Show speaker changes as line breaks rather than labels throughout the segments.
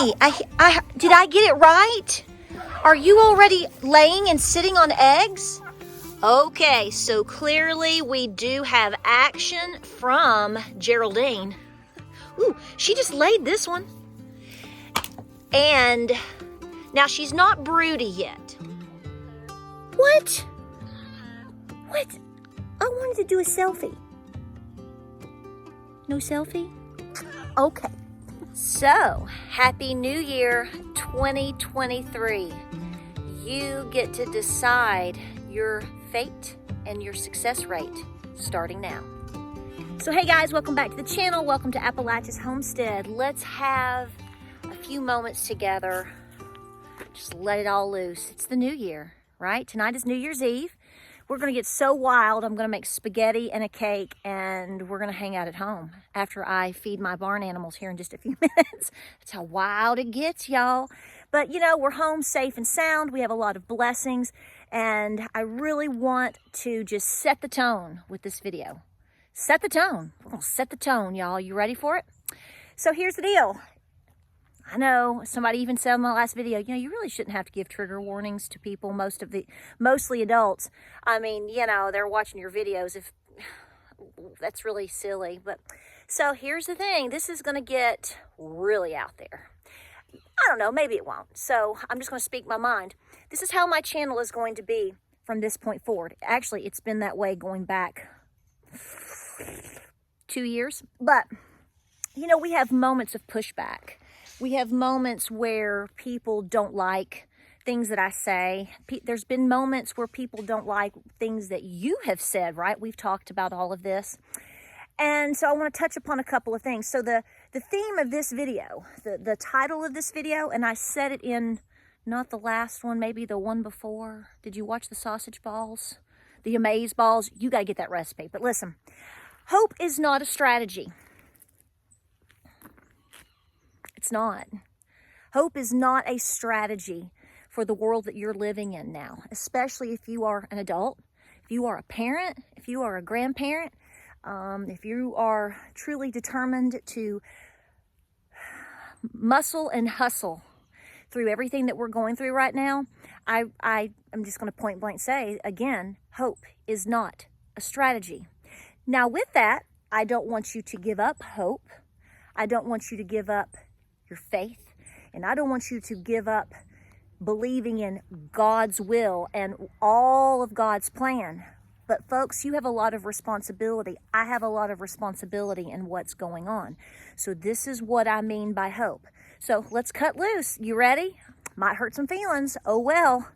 me. Did I get it right? Are you already laying and sitting on eggs? Okay, so clearly we do have action from Geraldine. Ooh, she just laid this one. And now she's not broody yet. What? What? I wanted to do a selfie. No selfie? Okay. So, Happy New Year 2023. You get to decide your fate and your success rate starting now. So hey guys, welcome back to the channel. Welcome to Appalachia's Homestead. Let's have a few moments together. Just let it all loose. It's the new year, right? Tonight is New Year's Eve. We're gonna get so wild. I'm gonna make spaghetti and a cake and we're gonna hang out at home after I feed my barn animals here in just a few minutes. That's how wild it gets, y'all. But you know, we're home safe and sound. We have a lot of blessings and I really want to just set the tone with this video. Set the tone. We're gonna set the tone, y'all. You ready for it? So here's the deal. I know somebody even said in my last video, you know, you really shouldn't have to give trigger warnings to people, mostly adults. I mean, you know, they're watching your videos. If that's really silly. But so here's the thing. This is going to get really out there. I don't know, maybe it won't. So I'm just going to speak my mind. This is how my channel is going to be from this point forward. Actually, it's been that way going back 2 years. But, you know, we have moments of pushback. We have moments where people don't like things that I say. There's been moments where people don't like things that you have said, right? We've talked about all of this. And so I want to touch upon a couple of things. So the theme of this video, the title of this video, and I said it in not the last one, maybe the one before. Did you watch the sausage balls? The amaze balls? You got to get that recipe. But listen, hope is not a strategy. It's not. Hope is not a strategy for the world that you're living in now, especially if you are an adult, if you are a parent, if you are a grandparent, if you are truly determined to muscle and hustle through everything that we're going through right now. I'm just going to point blank say, again, hope is not a strategy. Now with that, I don't want you to give up hope. I don't want you to give up your faith, and I don't want you to give up believing in God's will and all of God's plan. But folks, you have a lot of responsibility. I have a lot of responsibility in what's going on. So this is what I mean by hope. So let's cut loose. You ready? Might hurt some feelings. Oh well.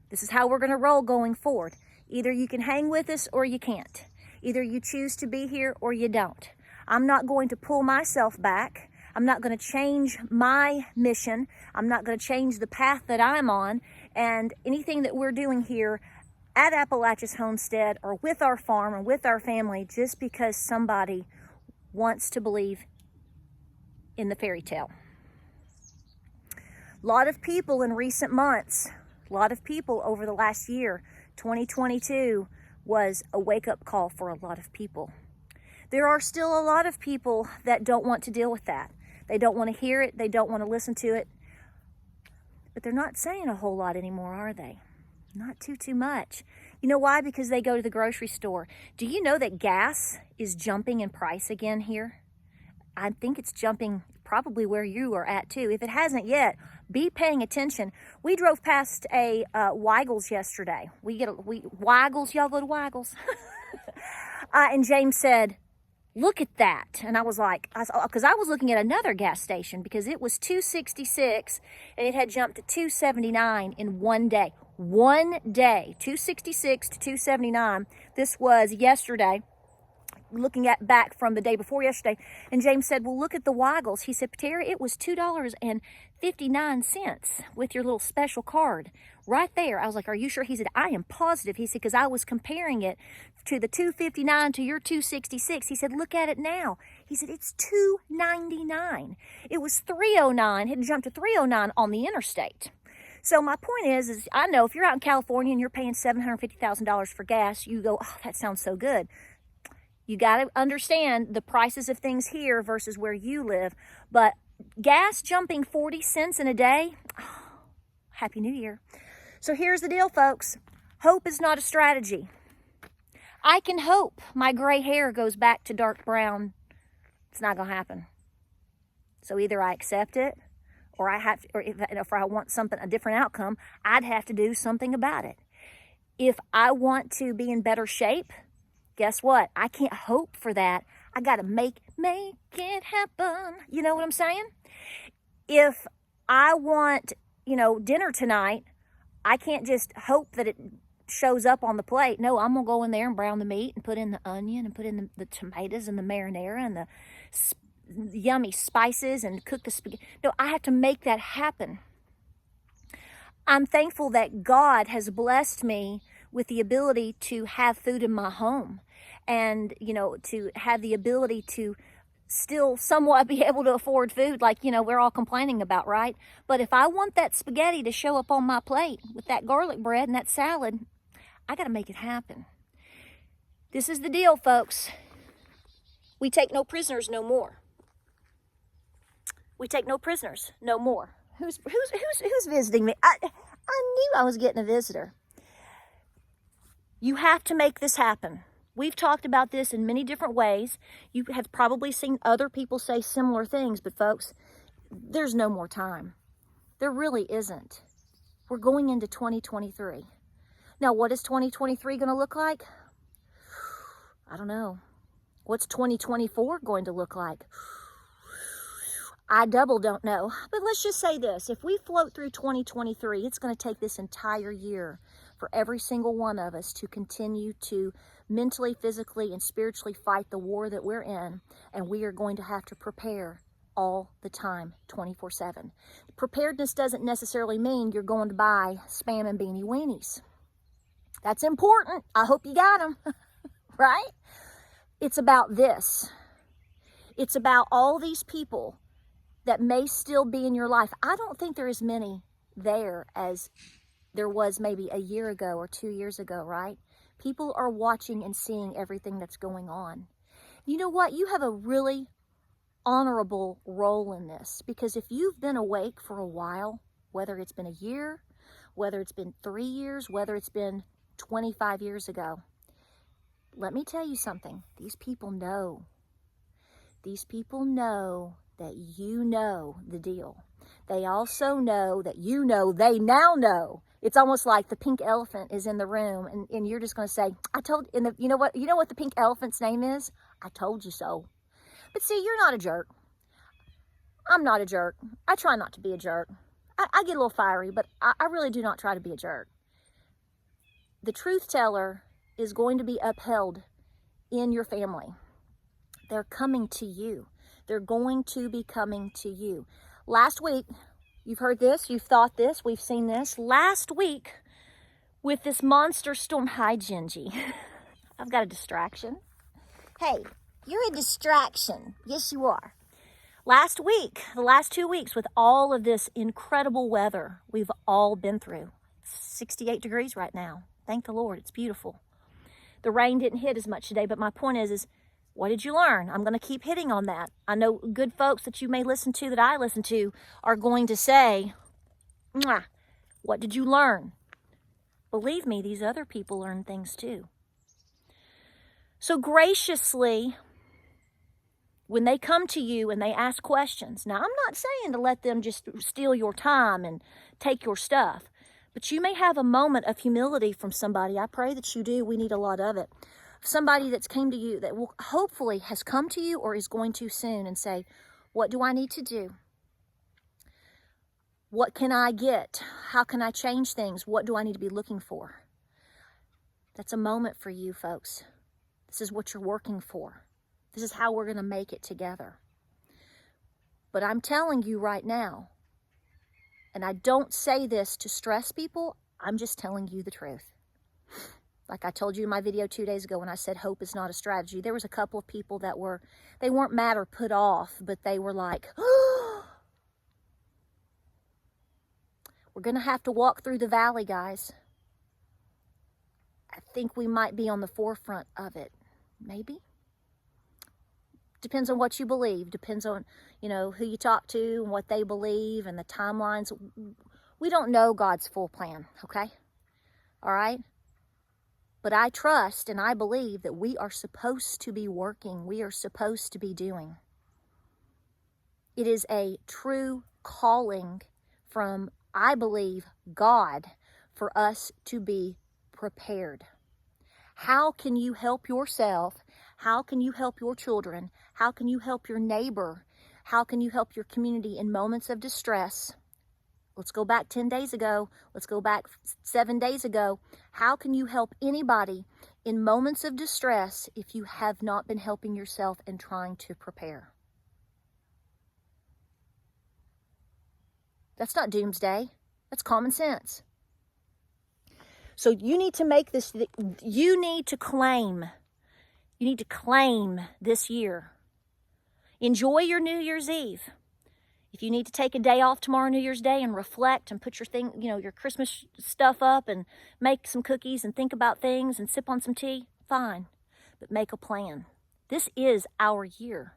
This is how we're going to roll going forward. Either you can hang with us or you can't. Either you choose to be here or you don't. I'm not going to pull myself back. I'm not going to change my mission. I'm not going to change the path that I'm on. And anything that we're doing here at Appalachia's Homestead or with our farm or with our family, just because somebody wants to believe in the fairy tale. A lot of people in recent months, a lot of people over the last year, 2022 was a wake-up call for a lot of people. There are still a lot of people that don't want to deal with that. They don't want to hear it. They don't want to listen to it. But they're not saying a whole lot anymore, are they? Not too much. You know why? Because they go to the grocery store. Do you know that gas is jumping in price again here? I think it's jumping probably where you are at too. If it hasn't yet, be paying attention. We drove past a Weigel's yesterday. Weigel's, y'all go to Weigel's. And James said, look at that. And I was like, because I was looking at another gas station because it was $2.66 and it had jumped to $2.79 in one day. One day, $2.66 to $2.79. This was yesterday, looking at back from the day before yesterday. And James said, well, look at the Weigel's. He said, Tara, it was $2.59 with your little special card right there. I was like, are you sure? He said, I am positive. He said, because I was comparing it to the $2.59 to your $2.66. He said, look at it now. He said, it's $2.99. It was $3.09. It had jumped to $3.09 on the interstate. So my point is I know if you're out in California and you're paying $750,000 for gas, you go, oh, that sounds so good. You got to understand the prices of things here versus where you live. But gas jumping 40 cents in a day. Oh, Happy New Year. So here's the deal, folks. Hope is not a strategy. I can hope my gray hair goes back to dark brown. It's not going to happen. So either I accept it, or if I want a different outcome, I'd have to do something about it. If I want to be in better shape, guess what? I can't hope for that. I got to make it happen. You know what I'm saying? If I want, dinner tonight, I can't just hope that it shows up on the plate. No, I'm going to go in there and brown the meat and put in the onion and put in the tomatoes and the marinara and the yummy spices and cook the spaghetti. No, I have to make that happen. I'm thankful that God has blessed me with the ability to have food in my home and, to have the ability to still somewhat be able to afford food like, we're all complaining about, right? But if I want that spaghetti to show up on my plate with that garlic bread and that salad, I got to make it happen. This is the deal, folks. We take no prisoners no more. We take no prisoners no more. Who's visiting me? I knew I was getting a visitor. You have to make this happen. We've talked about this in many different ways. You have probably seen other people say similar things, but folks, there's no more time. There really isn't. We're going into 2023. Now, what is 2023 going to look like? I don't know. What's 2024 going to look like? I double don't know. But let's just say this. If we float through 2023, it's going to take this entire year for every single one of us to continue to mentally, physically, and spiritually fight the war that we're in. And we are going to have to prepare all the time, 24/7. Preparedness doesn't necessarily mean you're going to buy Spam and Beanie Weenies. That's important. I hope you got them, right? It's about this. It's about all these people that may still be in your life. I don't think there is many there as there was maybe a year ago or 2 years ago, right? People are watching and seeing everything that's going on. You know what? You have a really honorable role in this, because if you've been awake for a while, whether it's been a year, whether it's been 3 years, whether it's been 25 years ago, let me tell you something. These people know. These people know that you know the deal. They also know that they now know. It's almost like the pink elephant is in the room and you're just going to say, you know what the pink elephant's name is? I told you so. But see, you're not a jerk. I'm not a jerk. I try not to be a jerk. I get a little fiery, but I really do not try to be a jerk. The truth teller is going to be upheld in your family. They're coming to you. They're going to be coming to you. Last week, you've heard this, you've thought this, we've seen this. Last week, with this monster storm, hi Gingy. I've got a distraction. Hey, you're a distraction. Yes, you are. Last week, the last 2 weeks, with all of this incredible weather we've all been through. 68 degrees right now. Thank the Lord, it's beautiful. The rain didn't hit as much today, but my point is what did you learn? I'm going to keep hitting on that. I know good folks that you may listen to, that I listen to, are going to say, mwah, what did you learn? Believe me, these other people learn things too. So graciously, when they come to you and they ask questions, now I'm not saying to let them just steal your time and take your stuff, but you may have a moment of humility from somebody. I pray that you do. We need a lot of it. Somebody that's came to you, that will hopefully has come to you or is going to soon, and say, what do I need to do? What can I get? How can I change things? What do I need to be looking for? That's a moment for you, folks. This is what you're working for. This is how we're going to make it together. But I'm telling you right now, and I don't say this to stress people, I'm just telling you the truth. Like I told you in my video 2 days ago when I said hope is not a strategy, there was a couple of people that they weren't mad or put off, but they were like, oh, we're going to have to walk through the valley, guys. I think we might be on the forefront of it. Maybe. Depends on what you believe. Depends on, who you talk to and what they believe and the timelines. We don't know God's full plan, okay? All right? But I trust and I believe that we are supposed to be working. We are supposed to be doing. It is a true calling from, I believe, God for us to be prepared. How can you help yourself? How can you help your children? How can you help your neighbor? How can you help your community in moments of distress? Let's go back 10 days ago. Let's go back 7 days ago. How can you help anybody in moments of distress if you have not been helping yourself and trying to prepare? That's not doomsday. That's common sense. So you need to make this, you need to claim this year. Enjoy your New Year's Eve. If you need to take a day off tomorrow, New Year's Day, and reflect and put your Christmas stuff up and make some cookies and think about things and sip on some tea, fine. But make a plan. This is our year.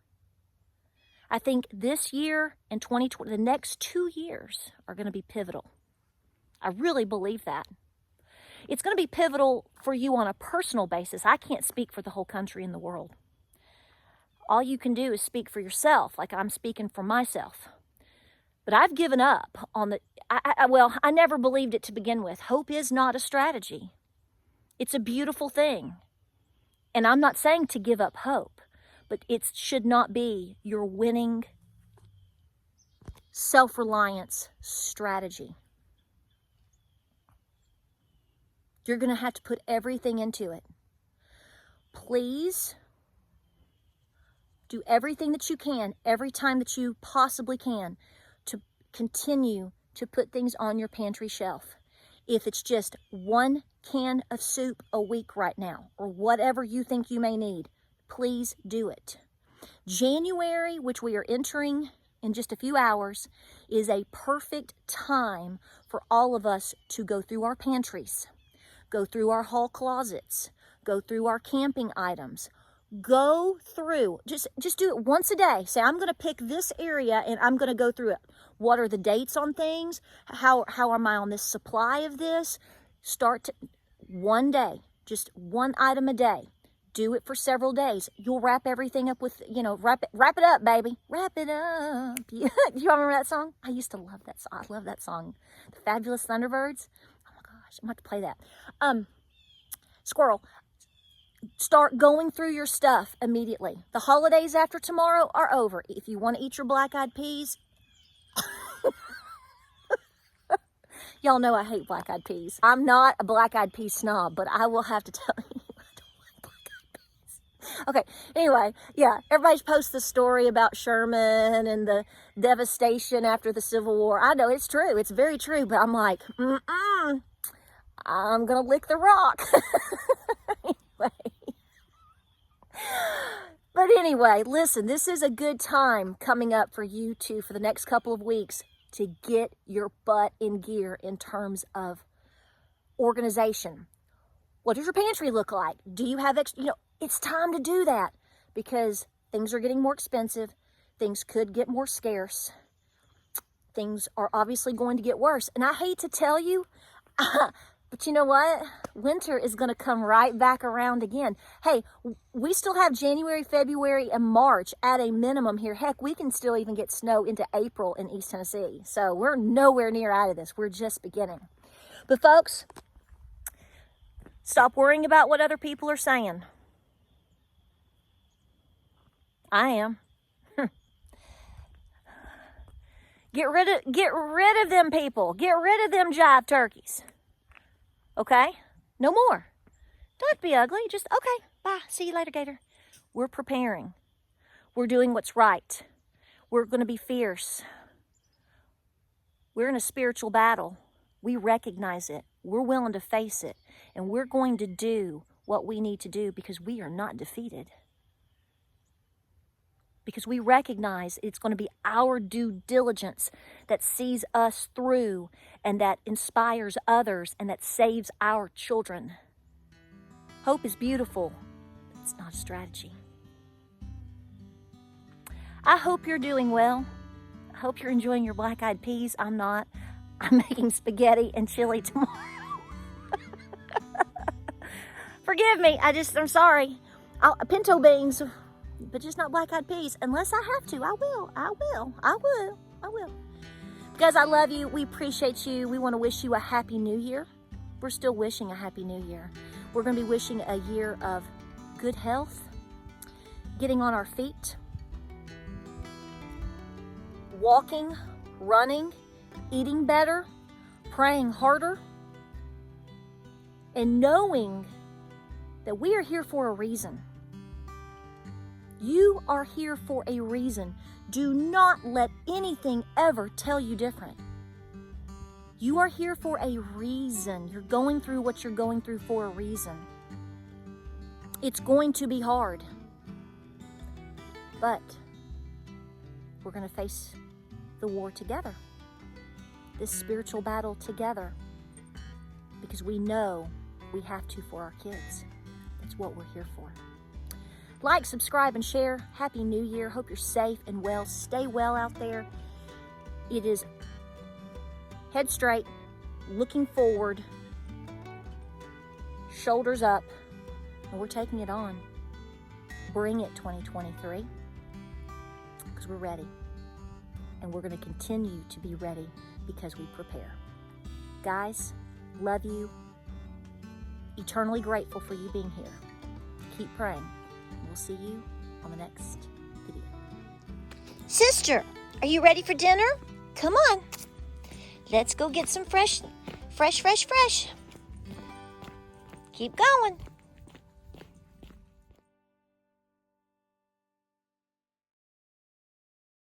I think this year and 2020, the next 2 years are going to be pivotal. I really believe that. It's going to be pivotal for you on a personal basis. I can't speak for the whole country and the world. All you can do is speak for yourself, like I'm speaking for myself. But I've given up on I never believed it to begin with. Hope is not a strategy. It's a beautiful thing. And I'm not saying to give up hope, but it should not be your winning self-reliance strategy. You're going to have to put everything into it. Please do everything that you can, every time that you possibly can, to continue to put things on your pantry shelf. If it's just 1 can of soup a week right now, or whatever you think you may need, please do it. January, which we are entering in just a few hours, is a perfect time for all of us to go through our pantries, go through our hall closets, go through our camping items. Go through, just do it once a day. Say, I'm going to pick this area and I'm going to go through it. What are the dates on things? How am I on this supply of this? Start to, one day, just one item a day. Do it for several days. You'll wrap everything up with, wrap it up, baby. Wrap it up. You remember that song? I used to love that song. I love that song. The Fabulous Thunderbirds. Oh my gosh, I'm going to have to play that. Squirrel. Start going through your stuff immediately. The holidays after tomorrow are over. If you want to eat your black-eyed peas, y'all know I hate black-eyed peas. I'm not a black-eyed pea snob, but I will have to tell you, I don't like black-eyed peas. Okay, anyway, yeah, everybody posts the story about Sherman and the devastation after the Civil War. I know it's true. It's very true, but I'm like, I'm going to lick the rock. But anyway, listen, this is a good time coming up for you two for the next couple of weeks to get your butt in gear in terms of organization. What does your pantry look like? Do you have extra? It's time to do that because things are getting more expensive. Things could get more scarce. Things are obviously going to get worse. And I hate to tell you, but you know what? Winter is going to come right back around again. Hey, we still have January, February, and March at a minimum here. Heck, we can still even get snow into April in East Tennessee. So we're nowhere near out of this. We're just beginning. But folks, stop worrying about what other people are saying. I am. Get rid of them people. Get rid of them jive turkeys. Okay? No more. Don't be ugly. Just, okay, bye. See you later, Gator. We're preparing. We're doing what's right. We're going to be fierce. We're in a spiritual battle. We recognize it. We're willing to face it. And we're going to do what we need to do because we are not defeated. Because we recognize it's going to be our due diligence that sees us through and that inspires others and that saves our children. Hope is beautiful, but it's not a strategy. I hope you're doing well. I hope you're enjoying your black-eyed peas. I'm not. I'm making spaghetti and chili tomorrow. Forgive me. I'm sorry. Pinto beans, but just not black-eyed peas. Unless I have to, I will. Guys, I love you. We appreciate you. We want to wish you a happy new year. We're still wishing a happy new year. We're going to be wishing a year of good health, getting on our feet, walking, running, eating better, praying harder, and knowing that we are here for a reason. You are here for a reason. Do not let anything ever tell you different. You are here for a reason. You're going through what you're going through for a reason. It's going to be hard, but we're going to face the war together, this spiritual battle together, because we know we have to for our kids. That's what we're here for. Like, subscribe, and share. Happy New Year. Hope you're safe and well. Stay well out there. It is head straight, looking forward, shoulders up, and we're taking it on. Bring it, 2023, because we're ready. And we're going to continue to be ready because we prepare. Guys, love you. Eternally grateful for you being here. Keep praying. We'll see you on the next video. Sister, are you ready for dinner? Come on. Let's go get some fresh. Keep going.